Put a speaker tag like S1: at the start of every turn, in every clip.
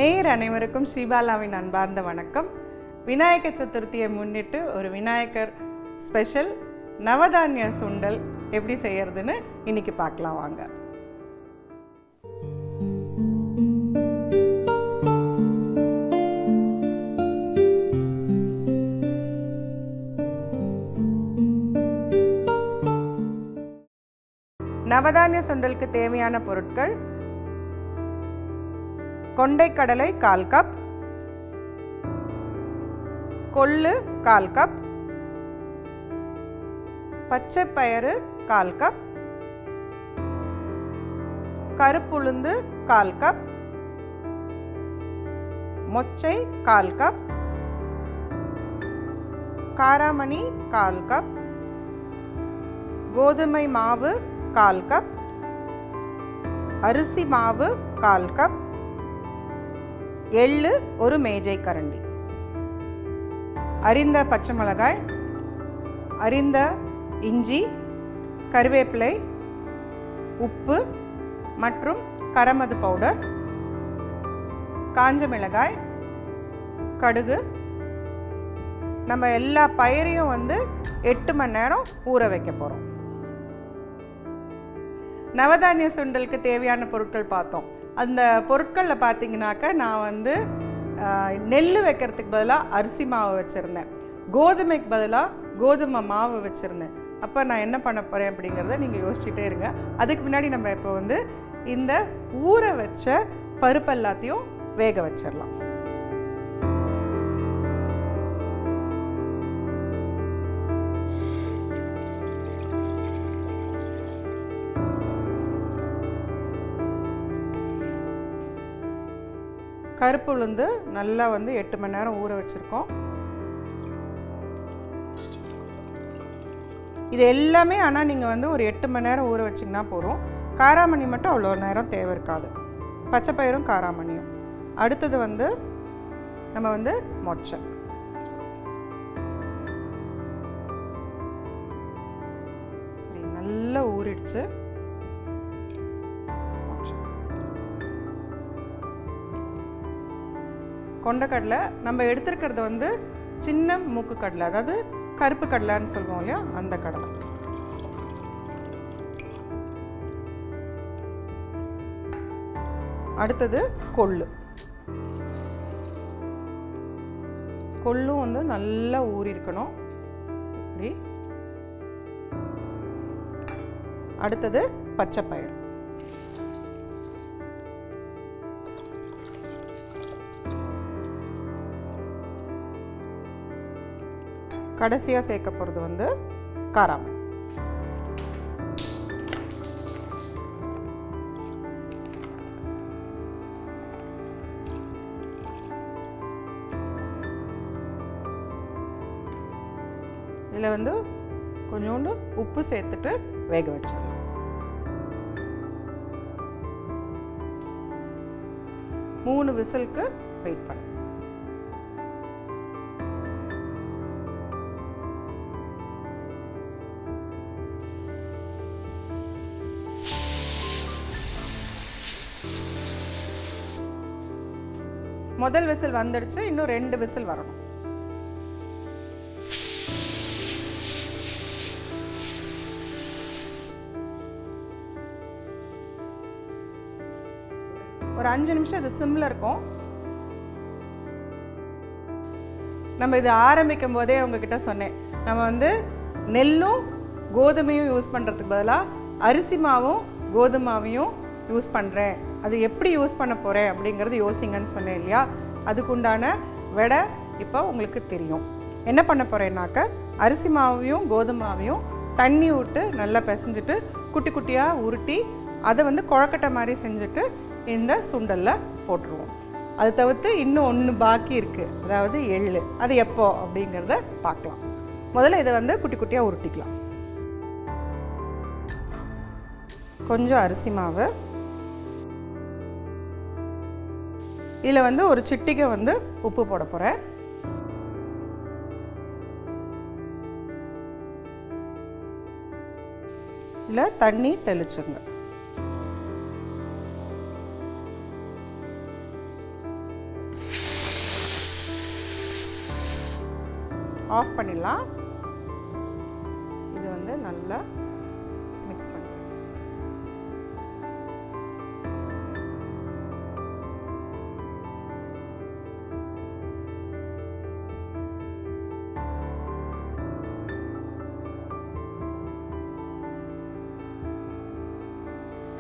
S1: நேயர் அனைவருக்கும் ஸ்ரீபாலாவின் அன்பார்ந்த வணக்கம். விநாயகர் சதுர்த்தியை முன்னிட்டு ஒரு விநாயகர் ஸ்பெஷல் நவதானிய சுண்டல் எப்படி செய்யறதுன்னு இன்னைக்கு பார்க்கலாம் வாங்க. நவதானிய சுண்டலுக்கு தேவையான பொருட்கள்: கொண்டைக்கடலை 1/4 கப், கொள்ளு 1/4 கப், பச்சை பயிறு 1/4 கப், கருப்புளுந்து 1/4 கப், மொச்சை 1/4 கப், காராமணி 1/4 கப், கோதுமை மாவு 1/4 கப், அரிசி மாவு 1/4 கப், எள்ளு ஒரு மேஜை கரண்டி, அரிந்த பச்சை மிளகாய், அரிந்த இஞ்சி, கறிவேப்பிலை, உப்பு மற்றும் கரமது பவுடர், காஞ்ச மிளகாய், கடுகு. நம்ம எல்லா பயிரையும் 8 மணி நேரம் ஊற வைக்க போகிறோம். நவதானிய சுண்டலுக்கு தேவையான பொருட்கள் பார்த்தோம். அந்த பொருட்களில் பார்த்தீங்கன்னாக்க நான் நெல் வைக்கிறதுக்கு பதிலாக அரிசி மாவு வச்சுருந்தேன், கோதுமைக்கு பதிலாக கோதுமை மாவு வச்சுருந்தேன். அப்போ நான் என்ன பண்ண போகிறேன் அப்படிங்கிறத நீங்கள் யோசிச்சுட்டே இருங்க. அதுக்கு முன்னாடி நம்ம இப்போ இந்த ஊற வச்ச பருப்பு எல்லாத்தையும் வேக வச்சிடலாம். கருப்பு உளுந்து நல்லா 8 மணி நேரம் ஊற வச்சுருக்கோம். இது எல்லாமே ஆனால் நீங்கள் ஒரு 8 மணி நேரம் ஊற வச்சிங்கன்னா போதும். காராமணி மட்டும் அவ்வளோ நேரம் தேவை இருக்காது. பச்சை பயிரும் காராமணியும். அடுத்தது நம்ம மொச்சை. சரி, நல்லா ஊறிடுச்சு. கொண்டைக்கடலை நம்ம எடுத்துருக்கிறது சின்ன மூக்கு கடலை, அதாவது கருப்பு கடலைன்னு சொல்லுவோம் இல்லையா, அந்த கடலை. அடுத்தது கொள்ளு. கொள்ளும் நல்லா ஊறி இருக்கணும். இப்படி. அடுத்தது பச்சை பயிறு. கடைசியாக சேர்க்க போகிறது காராமணி. இதில் கொஞ்சோண்டு உப்பு சேர்த்துட்டு வேக வச்சிடலாம். மூணு விசிலுக்கு வெயிட் பண்ண. முதல் விசில் வந்துடுச்சு, இன்னும் 2 விசில் வரணும். ஒரு 5 நிமிஷம் இது சிம்ல இருக்கும். நம்ம இது ஆரம்பிக்கும் போதே உங்ககிட்ட சொன்னேன், நம்ம நெல்லும் கோதுமையும் யூஸ் பண்ணுறதுக்கு பதிலாக அரிசி மாவும் கோதுமாவையும் யூஸ் பண்ணுறேன், அது எப்படி யூஸ் பண்ண போகிறேன் அப்படிங்கிறது யோசிங்கன்னு சொன்னேன் இல்லையா. அதுக்குண்டான விடை இப்போ உங்களுக்கு தெரியும். என்ன பண்ண போகிறேன்னாக்க, அரிசி மாவையும் கோதுமாவையும் தண்ணி விட்டு நல்லா பிசைஞ்சிட்டு குட்டி குட்டியாக உருட்டி அதை குழக்கட்டை மாதிரி செஞ்சுட்டு இந்த சுண்டலில் போட்டுருவோம். அது தவிர்த்து இன்னும் ஒன்று பாக்கி இருக்குது, அதாவது எள்ளு. அது எப்போ அப்படிங்கிறத பார்க்கலாம். முதல்ல இதை குட்டி குட்டியாக உருட்டிக்கலாம். கொஞ்சம் அரிசி மாவு, இதில் ஒரு சிட்டிகை உப்பு போட போகிறேன். இல்லை தண்ணி தெளிச்சுங்க. ஆஃப் பண்ணிடலாம். இது வந்து நல்லா மிக்ஸ் பண்ணி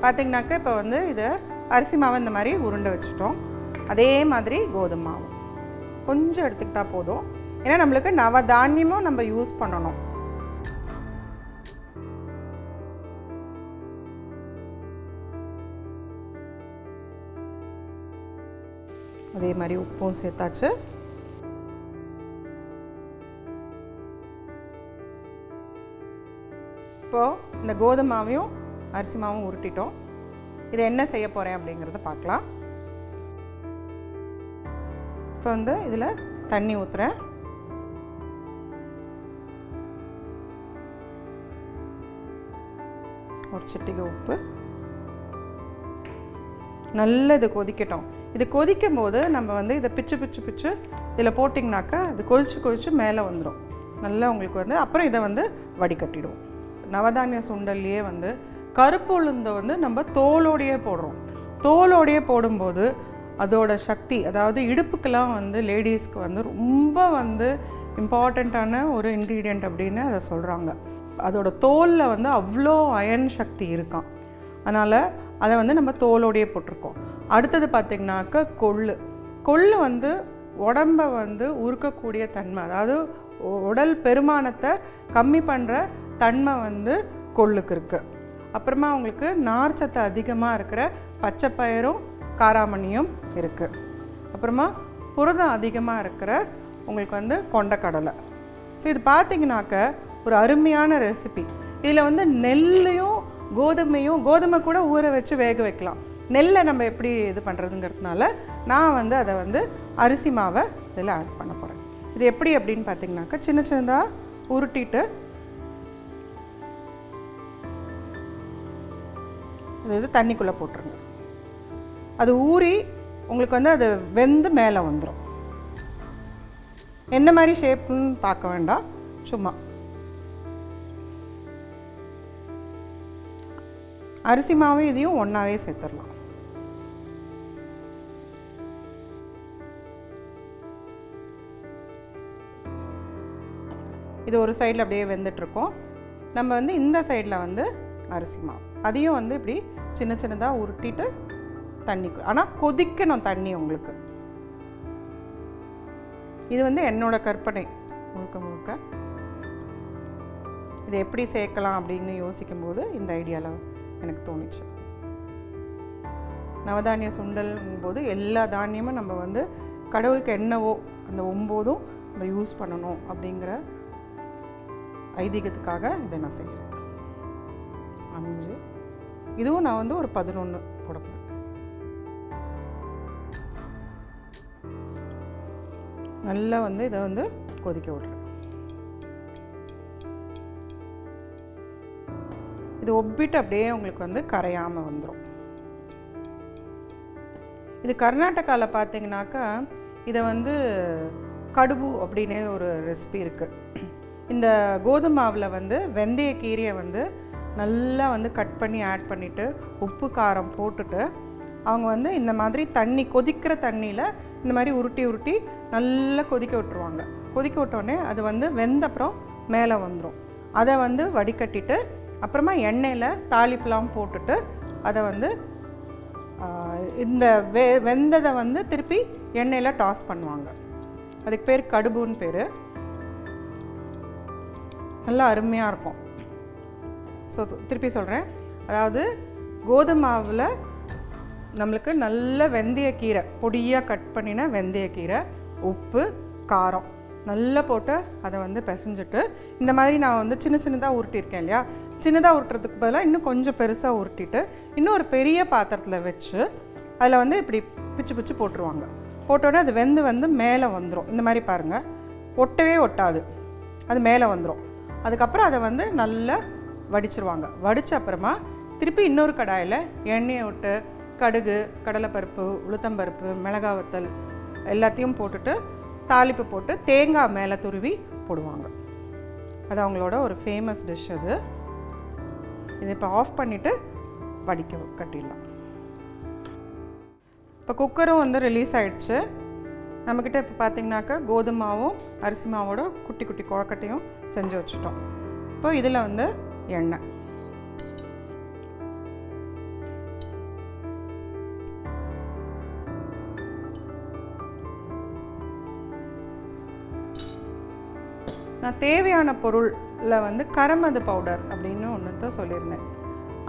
S1: பார்த்தீங்கன்னாக்கா இப்போ வந்து இதை அரிசி மாவு இந்த மாதிரி உருண்டை வச்சுட்டோம். அதே மாதிரி கோதுமை மாவு கொஞ்சம் எடுத்துக்கிட்டால் போதும். ஏன்னா நம்மளுக்கு நவதானியமும் நம்ம யூஸ் பண்ணணும். அதே மாதிரி உப்பும் சேர்த்தாச்சு. இப்போது இந்த கோதுமை மாவையும் அரிசி மாவும் உருட்டிட்டோம். இதை என்ன செய்ய போகிறேன் அப்படிங்கிறத பார்க்கலாம். இப்போ வந்து இதில் தண்ணி ஊற்றுறேன். ஒரு சிட்டிகை உப்பு. நல்லா இது கொதிக்கட்டும். இது கொதிக்கும் போது நம்ம வந்து இதை பிச்சு பிச்சு பிச்சு இதில் போட்டிங்கனாக்கா இது கொதிச்சு மேலே வந்துடும். நல்லா உங்களுக்கு வந்து அப்புறம் இதை வந்து வடிகட்டிடுவோம். நவதானிய சுண்டல்லையே வந்து கருப்பு உளுந்தை வந்து நம்ம தோலோடையே போடுறோம். தோலோடையே போடும்போது அதோட சக்தி, அதாவது இடுப்புக்கெல்லாம் வந்து லேடிஸ்க்கு வந்து ரொம்ப வந்து இம்பார்ட்டண்ட்டான ஒரு இன்க்ரீடியண்ட் அப்படின்னு அதை சொல்கிறாங்க. அதோட தோலில் வந்து அவ்வளோ அயர்ன் சக்தி இருக்கான். அதனால் அதை வந்து நம்ம தோலோடையே போட்டிருக்கோம். அடுத்தது பார்த்திங்கனாக்கா கொள்ளு வந்து உடம்பை வந்து உருக்கக்கூடிய தன்மை, அதாவது உடல் பெருமானத்தை கம்மி பண்ணுற தன்மை வந்து கொள்ளுக்கு இருக்குது. அப்புறமா உங்களுக்கு நார்ச்சத்து அதிகமாக இருக்கிற பச்சைப்பயிரும் காராமணியும் இருக்குது. அப்புறமா புரதம் அதிகமாக இருக்கிற உங்களுக்கு வந்து கொண்டக்கடலை. ஸோ இது பார்த்திங்கனாக்க ஒரு அருமையான ரெசிபி. இதில் வந்து நெல்லையும் கோதுமை கூட ஊற வச்சு வேக வைக்கலாம். நெல்லை நம்ம எப்படி இது பண்ணுறதுங்கிறதுனால நான் வந்து அதை வந்து அரிசி மாவை இதில் ஆட் பண்ண போகிறேன். இது எப்படி அப்படின்னு பார்த்திங்கனாக்கா சின்னதாக உருட்டிட்டு இது தண்ணிக்குள்ளே போட்டுருங்க. அது ஊறி உங்களுக்கு வந்து அது வெந்து மேலே வந்துடும். என்ன மாதிரி ஷேப்புன்னு பார்க்க வேண்டாம், சும்மா அரிசி மாவும் இதையும் ஒன்றாவே சேர்த்துடலாம். இது ஒரு சைடில் அப்படியே வெந்துட்டுருக்கோம். நம்ம வந்து இந்த சைடில் வந்து அரிசி மாவு அதையும் வந்து இப்படி சின்னதாக உருட்டிட்டு தண்ணிக்கு, ஆனால் கொதிக்கணும் தண்ணி உங்களுக்கு. இது வந்து என்னோட கற்பனை முழுக்க. இதை எப்படி சேர்க்கலாம் அப்படின்னு யோசிக்கும்போது இந்த ஐடியாவில் எனக்கு தோணுச்சு. நவதானிய சுண்டல்ங்கும் போது எல்லா தானியமும் நம்ம வந்து கடவுளுக்கு என்னவோ அந்த 9 நம்ம யூஸ் பண்ணணும் அப்படிங்கிற ஐதீகத்துக்காக இதை நான் செய்கிறேன். 5 இதுவும் நான் வந்து ஒரு 11 போட போகிறேன். நல்லா வந்து இதை வந்து கொதிக்க விட்றேன். இது ஒப்பிட்டு அப்படியே உங்களுக்கு வந்து கரையாமல் வந்துடும். இது கர்நாடகாவில் பார்த்தீங்கன்னாக்கா இதை வந்து கடுபு அப்படின்னே ஒரு ரெசிபி இருக்குது. இந்த கோதுமை மாவில் வந்து வெந்தயக்கீரையை வந்து நல்லா வந்து கட் பண்ணி ஆட் பண்ணிவிட்டு உப்பு காரம் போட்டுட்டு அவங்க வந்து இந்த மாதிரி தண்ணி கொதிக்கிற தண்ணியில் இந்த மாதிரி உருட்டி நல்லா கொதிக்க விட்டுருவாங்க. கொதிக்க விட்டோடனே அது வந்து வெந்தப்புறம் மேலே வந்துடும். அதை வந்து வடிகட்டிட்டு அப்புறமா எண்ணெயில் தாளிப்புலாம் போட்டுட்டு அதை வந்து இந்த வெந்ததை வந்து திருப்பி எண்ணெயில் டாஸ் பண்ணுவாங்க. அதுக்கு பேர் கடுபுன்னு பேர். நல்லா அருமையாக இருக்கும். ஸோ திருப்பி சொல்கிறேன், அதாவது கோதுமை மாவில் நம்மளுக்கு நல்ல வெந்தயக்கீரை பொடியாக கட் பண்ணின வெந்தயக்கீரை, உப்பு, காரம் நல்லா போட்டு அதை வந்து பிசைஞ்சிட்டு இந்த மாதிரி நான் வந்து சின்னதாக உருட்டியிருக்கேன் இல்லையா, சின்னதாக உருட்டுறதுக்கு பதிலாக இன்னும் கொஞ்சம் பெருசாக உருட்டிட்டு இன்னும் ஒரு பெரிய பாத்திரத்தில் வச்சு அதில் வந்து இப்படி பிச்சு போட்டுருவாங்க. போட்டோன்னே அது வந்து மேலே வந்துடும். இந்த மாதிரி பாருங்கள், ஒட்டவே ஒட்டாது, அது மேலே வந்துடும். அதுக்கப்புறம் அதை வந்து நல்லா வடிச்சிருவாங்க. வடித்த அப்புறமா திருப்பி இன்னொரு கடாயில் எண்ணெயை விட்டு கடுகு, கடலைப்பருப்பு, உளுத்தம்பருப்பு, மிளகாய் வத்தல் எல்லாத்தையும் போட்டுட்டு தாளிப்பு போட்டு தேங்காய் மேலே துருவி போடுவாங்க. அது அவங்களோட ஒரு ஃபேமஸ் டிஷ் அது. இதை இப்போ ஆஃப் பண்ணிவிட்டு வடிக்க கட்டிடலாம். இப்போ குக்கரும் வந்து ரிலீஸ் ஆகிடுச்சு. நம்மக்கிட்ட இப்போ பார்த்திங்கனாக்கா கோதுமாவும் அரிசி மாவோட குட்டி குட்டி குழக்கட்டையும் செஞ்சு வச்சுட்டோம். இப்போ இதில் வந்து எண்ணெய், நான் தேவையான பொருளில் வந்து கரமது பவுடர் அப்படின்னு ஒன்று தான் சொல்லியிருந்தேன்.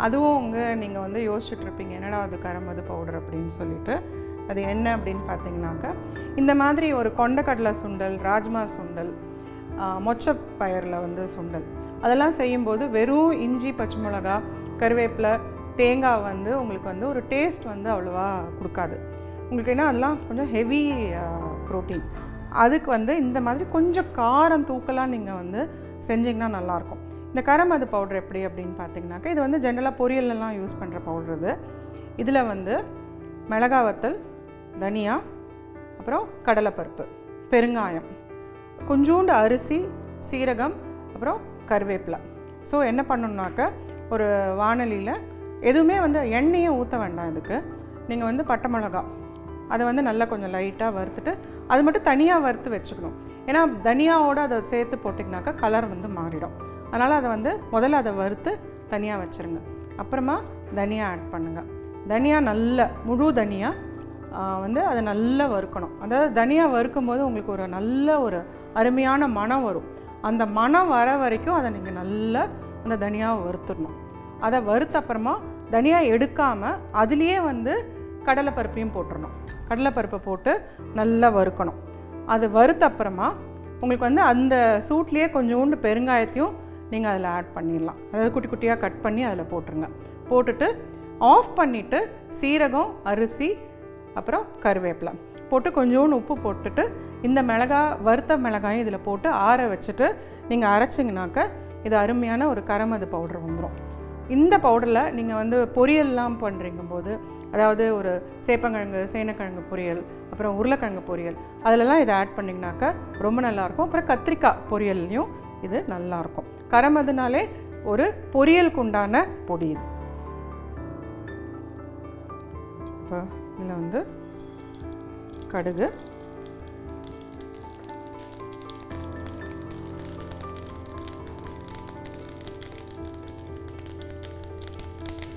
S1: அதுவும் நீங்கள் வந்து யோசிச்சுட்ருப்பீங்க, என்னடா அது கரமது பவுடர் அப்படின்னு சொல்லிட்டு. அது என்ன அப்படின்னு பார்த்தீங்கன்னாக்கா, இந்த மாதிரி ஒரு கொண்டக்கடலை சுண்டல், ராஜ்மா சுண்டல், மொச்சப்பயிரில் வந்து சுண்டல், அதெல்லாம் செய்யும்போது வெறும் இஞ்சி, பச்சை மிளகா, கருவேப்பிலை, தேங்காய் வந்து உங்களுக்கு வந்து ஒரு டேஸ்ட் வந்து அவ்வளோவா கொடுக்காது உங்களுக்கு. ஏன்னா அதெல்லாம் கொஞ்சம் ஹெவி ப்ரோட்டீன். அதுக்கு வந்து இந்த மாதிரி கொஞ்சம் காரம் தூக்கலாக நீங்கள் வந்து செஞ்சிங்கன்னா நல்லாயிருக்கும். இந்த கரமது பவுடர் எப்படி அப்படின்னு பார்த்தீங்கன்னாக்கா, இது வந்து ஜென்ரலாக பொரியல்லாம் யூஸ் பண்ணுற பவுடர் இது. இதில் வந்து மிளகா வத்தல், தனியா, அப்புறம் கடலைப்பருப்பு, பெருங்காயம், கொஞ்சோண்டு அரிசி, சீரகம், அப்புறம் கருவேப்பிலை. ஸோ என்ன பண்ணணுன்னாக்கா, ஒரு வானலியில் எதுவுமே வந்து எண்ணெயை ஊற்ற வேண்டாம். இதுக்கு நீங்கள் வந்து பட்டை மிளகா அதை வந்து நல்லா கொஞ்சம் லைட்டாக வறுத்துட்டு அது மட்டும் தனியாக வறுத்து வச்சுக்கணும். ஏன்னா தனியாவோடு அதை சேர்த்து போட்டிங்கனாக்கா கலர் வந்து மாறிடும். அதனால் அதை வந்து முதல்ல அதை வறுத்து தனியாக வச்சுருங்க. அப்புறமா தனியா ஆட் பண்ணுங்கள். தனியா நல்ல முழு தனியா வந்து அதை நல்லா வறுக்கணும். அதாவது தனியா வறுக்கும் போது உங்களுக்கு ஒரு நல்ல ஒரு அருமையான மணம் வரும். அந்த மணம் வர வரைக்கும் அதை நீங்கள் நல்லா அந்த தனியாவை வறுத்துடணும். அதை வறுத்த அப்புறமா தனியா எடுக்காமல் அதுலேயே வந்து கடலைப்பருப்பையும் போட்டுடணும். கடலைப்பருப்பை போட்டு நல்லா வறுக்கணும். அது வறுத்த அப்புறமா உங்களுக்கு வந்து அந்த சூட்லேயே கொஞ்சோண்டு பெருங்காயத்தையும் நீங்கள் அதில் ஆட் பண்ணிடலாம். அதாவது குட்டி குட்டியாக கட் பண்ணி அதில் போட்டுருங்க. போட்டுட்டு ஆஃப் பண்ணிவிட்டு சீரகம், அரிசி, அப்புறம் கருவேப்பிலை போட்டு கொஞ்சோண்டு உப்பு போட்டுட்டு இந்த வறுத்த மிளகாயும் இதில் போட்டு ஆற வச்சுட்டு நீங்கள் அரைச்சிங்கனாக்க இது அருமையான ஒரு கரமது பவுடர் வந்துடும். இந்த பவுடரில் நீங்கள் வந்து பொரியல்லாம் பண்ணுறீங்க போது, அதாவது ஒரு சேப்பங்கிழங்கு, சேனக்கிழங்கு பொரியல், அப்புறம் உருளைக்கிழங்கு பொரியல், அதிலெல்லாம் இதை ஆட் பண்ணிங்கனாக்கா ரொம்ப நல்லாயிருக்கும். அப்புறம் கத்திரிக்காய் பொரியல்லையும் இது நல்லாயிருக்கும். கரமதுனாலே ஒரு பொரியலுக்கு உண்டான பொடி இது. இப்போ இதில் வந்து கடுகு,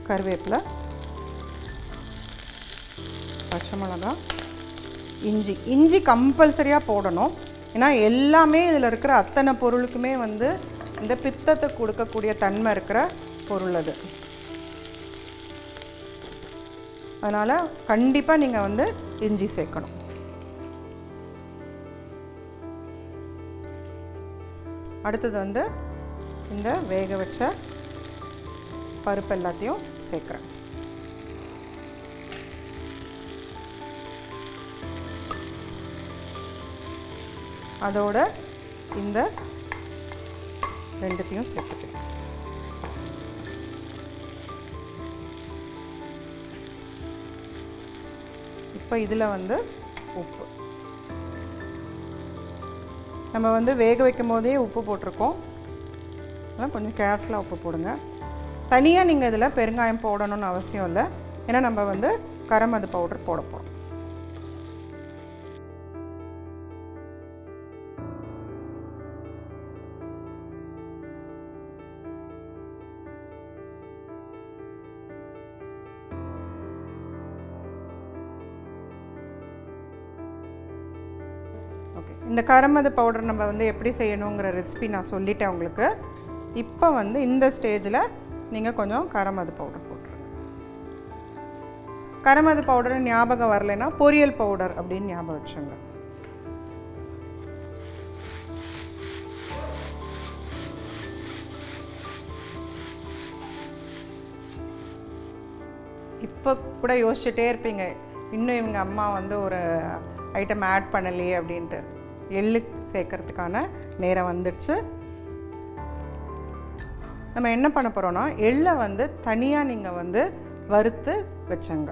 S1: கருவேப்பிலை, பச்சை மிளகா, இஞ்சி கம்பல்சரியாக போடணும். ஏன்னா எல்லாமே இதில் இருக்கிற அத்தனை பொருளுக்குமே வந்து இந்த பித்தத்தை கொடுக்கக்கூடிய தன்மை இருக்கிற பொருள் அது. அதனால் கண்டிப்பாக நீங்கள் வந்து இஞ்சி சேர்க்கணும். அடுத்தது வந்து இந்த வேக வச்ச பருப்பு எல்லாத்தையும் சேர்க்குறேன். அதோட இந்த ரெண்டுத்தையும் சேர்த்துக்கிறேன். இப்போ இதில் வந்து உப்பு நம்ம வந்து வேக வைக்கும் போதே உப்பு போட்டிருக்கோம். அதனால் கொஞ்சம் கேர்ஃபுல்லாக உப்பு போடுங்க. தனியாக நீங்கள் இதில் பெருங்காயம் போடணும்னு அவசியம் இல்லை. ஏன்னா நம்ம வந்து கரமது பவுடர் போட போகிறோம். ஓகே, இந்த கரமது பவுடர் நம்ம வந்து எப்படி செய்யணுங்கிற ரெசிபி நான் சொல்லிட்டேன் உங்களுக்கு. இப்போ வந்து இந்த ஸ்டேஜில் நீங்கள் கொஞ்சம் கரமது பவுடர் போட்டுருங்க. கரமது பவுடர் ஞாபகம் வரலைன்னா பொரியல் பவுடர் அப்படின்னு ஞாபகம் வச்சுங்க. இப்போ கூட யோசிச்சுட்டே இருப்பீங்க, இன்னும் இவங்க அம்மா வந்து ஒரு ஐட்டம் ஆட் பண்ணலையே அப்படின்ட்டு. எள்ளு சேர்க்கறதுக்கான நேரம் வந்துடுச்சு. நம்ம என்ன பண்ண போகிறோன்னா, எள்ளை வந்து தனியாக நீங்கள் வந்து வறுத்து வச்சுங்க.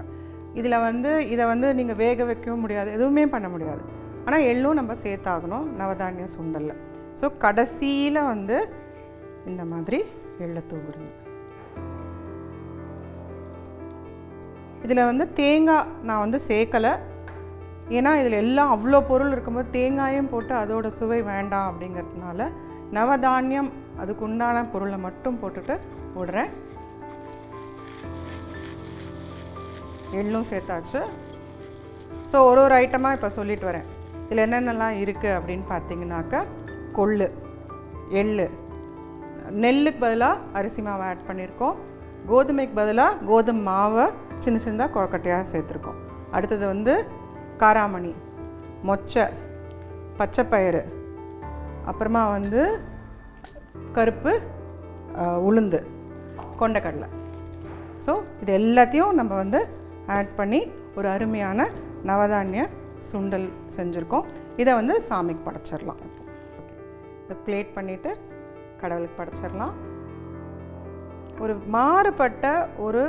S1: இதில் வந்து இதை வந்து நீங்கள் வேக வைக்கவும் முடியாது, எதுவுமே பண்ண முடியாது. ஆனால் எள்ளும் நம்ம சேர்த்தாகணும் நவதானிய சுண்டலில். ஸோ கடைசியில் வந்து இந்த மாதிரி எள்ளை தூவிடுங்க. இதில் வந்து தேங்காய் நான் வந்து சேர்க்கலை, ஏன்னா இதில் எல்லாம் அவ்வளோ பொருள் இருக்கும்போது தேங்காயும் போட்டு அதோட சுவை வேண்டாம் அப்படிங்கிறதுனால நவதானியம் அதுக்கு உண்டான பொருளை மட்டும் போட்டுட்டு விடுறேன். எள்ளும் சேர்த்தாச்சு. ஸோ ஒரு ஐட்டமாக இப்போ சொல்லிட்டு வரேன். இதில் என்னென்னலாம் இருக்குது அப்படின்னு பார்த்தீங்கன்னாக்கா, கொள்ளு, எள், நெல்லுக்கு பதிலாக அரிசி மாவை ஆட் பண்ணியிருக்கோம். கோதுமைக்கு பதிலாக கோதுமை மாவை சின்ன சின்னதாக கொழக்கட்டையாக சேர்த்துருக்கோம். அடுத்தது வந்து காராமணி, மொச்சை, பச்சைப்பயிறு, அப்புறமா வந்து கருப்பு உளுந்து, கொண்டக்கடலை. ஸோ இது எல்லாத்தையும் நம்ம வந்து ஆட் பண்ணி ஒரு அருமையான நவதானிய சுண்டல் செஞ்சுருக்கோம். இதை வந்து சாமிக்கு படைச்சிடலாம். இதை பிளேட் பண்ணிவிட்டு கடவுளுக்கு படைச்சிடலாம். ஒரு மாறுபட்ட ஒரு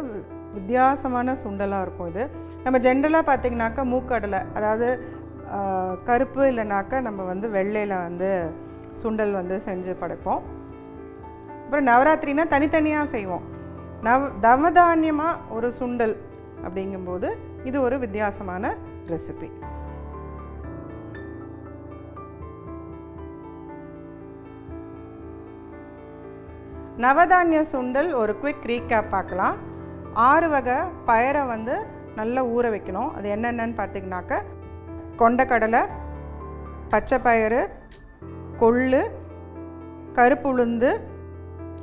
S1: வித்தியாசமான சுண்டலாக இருக்கும் இது. நம்ம ஜென்ரலாக பார்த்திங்கனாக்கா மூக்கடலை, அதாவது கருப்பு இல்லைனாக்கா நம்ம வந்து வெள்ளையில் வந்து சுண்டல் வந்து செஞ்சு படைப்போம். அப்புறம் நவராத்திரினா தனித்தனியாக செய்வோம். நவதானியமாக ஒரு சுண்டல் அப்படிங்கும்போது இது ஒரு வித்தியாசமான ரெசிபி. நவதானிய சுண்டல் ஒரு குவிக் ரீகேப் பார்க்கலாம். 6 வகை பயரை வந்து நல்லா ஊற வைக்கணும். அது என்னென்னு பார்த்திங்கனாக்கா, கொண்டக்கடலை, பச்சைப்பயிறு, கொள்ளு, கருப்பு உளுந்து,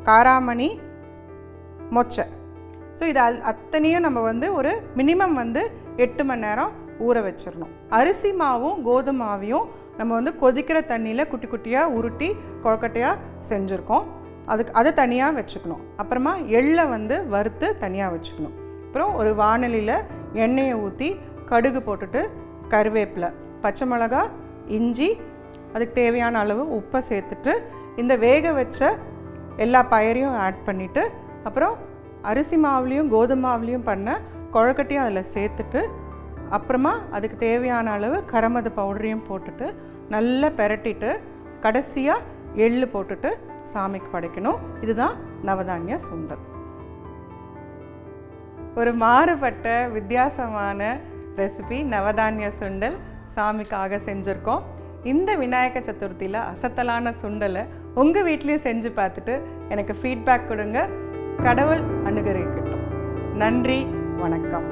S1: காராமணி, மொச்சை. ஸோ இது அத்தனையும் நம்ம வந்து ஒரு மினிமம் வந்து 8 மணி நேரம் ஊற வச்சிடணும். அரிசி மாவும் கோதுமாவையும் நம்ம வந்து கொதிக்கிற தண்ணியில் குட்டி குட்டியாக உருட்டி கொழக்கட்டையாக செஞ்சுருக்கோம். அதை தனியாக வச்சுக்கணும். அப்புறமா எள்ளை வந்து வறுத்து தனியாக வச்சுக்கணும். அப்புறம் ஒரு வாணலியில் எண்ணெயை ஊற்றி கடுகு போட்டுட்டு கருவேப்பிலை, பச்சை மிளகா, இஞ்சி, அதுக்கு தேவையான அளவு உப்பை சேர்த்துட்டு இந்த வேக வச்ச எல்லா பயரையும் ஆட் பண்ணிவிட்டு அப்புறம் அரிசி மாவுலேயும் கோதுமாவுலேயும் பண்ண கொழக்கட்டையும் அதில் சேர்த்துட்டு அப்புறமா அதுக்கு தேவையான அளவு கரமது பவுடரையும் போட்டுட்டு நல்லா பெரட்டிட்டு கடைசியாக எள்ளு போட்டுட்டு சாமிக்கு படைக்கணும். இதுதான் நவதானிய சுண்டல். ஒரு மாறுபட்ட வித்தியாசமான ரெசிபி நவதானிய சுண்டல் சாமிக்காக செஞ்சுருக்கோம். இந்த விநாயக சதுர்த்தியில் அசத்தலான சுண்டலை உங்கள் வீட்லேயும் செஞ்சு பார்த்துட்டு எனக்கு ஃபீட்பேக் கொடுங்க. கடவுள் அனுகிரகிக்கட்டும். நன்றி, வணக்கம்.